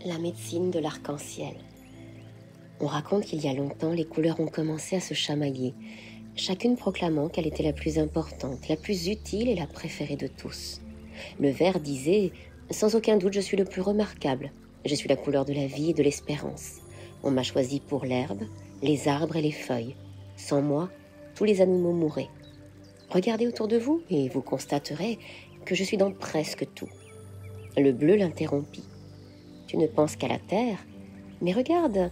La médecine de l'arc-en-ciel. On raconte qu'il y a longtemps, les couleurs ont commencé à se chamailler, chacune proclamant qu'elle était la plus importante, la plus utile et la préférée de tous. Le vert disait « Sans aucun doute, je suis le plus remarquable. Je suis la couleur de la vie et de l'espérance. On m'a choisi pour l'herbe, les arbres et les feuilles. Sans moi, tous les animaux mourraient. Regardez autour de vous et vous constaterez que je suis dans presque tout. » Le bleu l'interrompit. « Tu ne penses qu'à la terre, mais regarde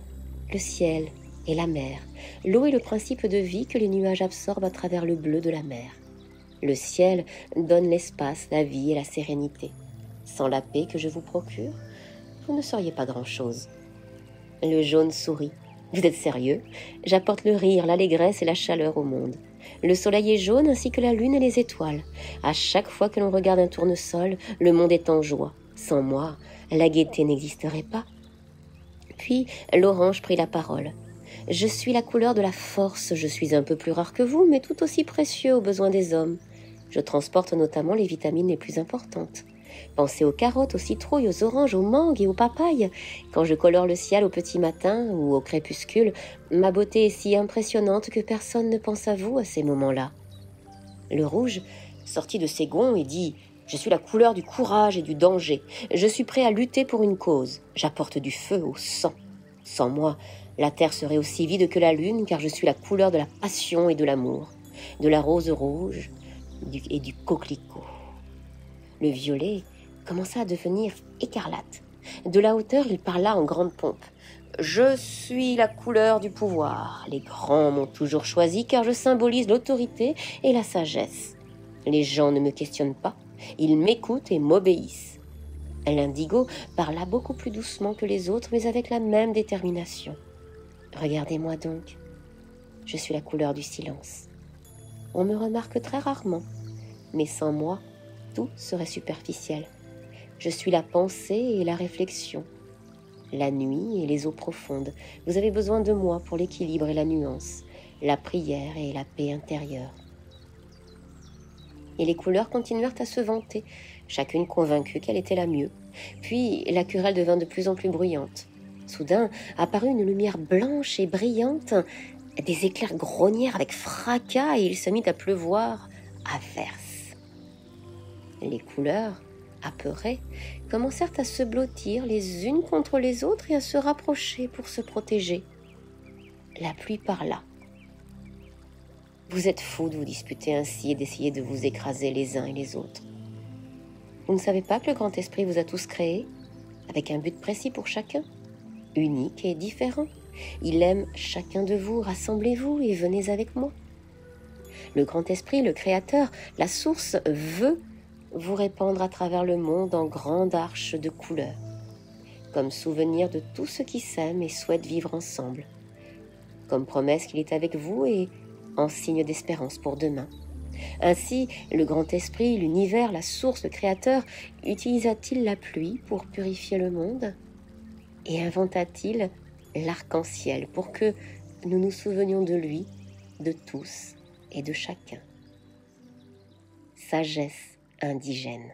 le ciel et la mer. L'eau est le principe de vie que les nuages absorbent à travers le bleu de la mer. Le ciel donne l'espace, la vie et la sérénité. Sans la paix que je vous procure, vous ne seriez pas grand-chose. » Le jaune sourit. « Vous êtes sérieux? J'apporte le rire, l'allégresse et la chaleur au monde. Le soleil est jaune ainsi que la lune et les étoiles. À chaque fois que l'on regarde un tournesol, le monde est en joie. Sans moi, la gaieté n'existerait pas. » Puis l'orange prit la parole. « Je suis la couleur de la force, je suis un peu plus rare que vous, mais tout aussi précieux aux besoins des hommes. Je transporte notamment les vitamines les plus importantes. Pensez aux carottes, aux citrouilles, aux oranges, aux mangues et aux papayes. Quand je colore le ciel au petit matin ou au crépuscule, ma beauté est si impressionnante que personne ne pense à vous à ces moments-là. » Le rouge sortit de ses gonds et dit « Je suis la couleur du courage et du danger. Je suis prêt à lutter pour une cause. J'apporte du feu au sang. Sans moi, la terre serait aussi vide que la lune, car je suis la couleur de la passion et de l'amour, de la rose rouge et du coquelicot. » Le violet commença à devenir écarlate. De la hauteur, il parla en grande pompe. « Je suis la couleur du pouvoir. Les grands m'ont toujours choisi car je symbolise l'autorité et la sagesse. Les gens ne me questionnent pas. Ils m'écoutent et m'obéissent. » L'indigo parla beaucoup plus doucement que les autres, mais avec la même détermination. « Regardez-moi donc. Je suis la couleur du silence. On me remarque très rarement, mais sans moi, tout serait superficiel. Je suis la pensée et la réflexion, la nuit et les eaux profondes. Vous avez besoin de moi pour l'équilibre et la nuance, la prière et la paix intérieure. » Et les couleurs continuèrent à se vanter, chacune convaincue qu'elle était la mieux. Puis la querelle devint de plus en plus bruyante. Soudain apparut une lumière blanche et brillante. Des éclairs grognèrent avec fracas et il se mit à pleuvoir à verse. Les couleurs, apeurées, commencèrent à se blottir les unes contre les autres et à se rapprocher pour se protéger. La pluie parla. « Vous êtes fous de vous disputer ainsi et d'essayer de vous écraser les uns et les autres. Vous ne savez pas que le grand esprit vous a tous créés, avec un but précis pour chacun, unique et différent. Il aime chacun de vous, rassemblez-vous et venez avec moi. Le grand esprit, le créateur, la source veut vous répandre à travers le monde en grande arche de couleurs, comme souvenir de tous ceux qui s'aiment et souhaitent vivre ensemble, comme promesse qu'il est avec vous et en signe d'espérance pour demain. Ainsi, le grand esprit, l'univers, la source, le créateur, utilisa-t-il la pluie pour purifier le monde? Et inventa-t-il l'arc-en-ciel pour que nous nous souvenions de lui, de tous et de chacun? Sagesse indigène.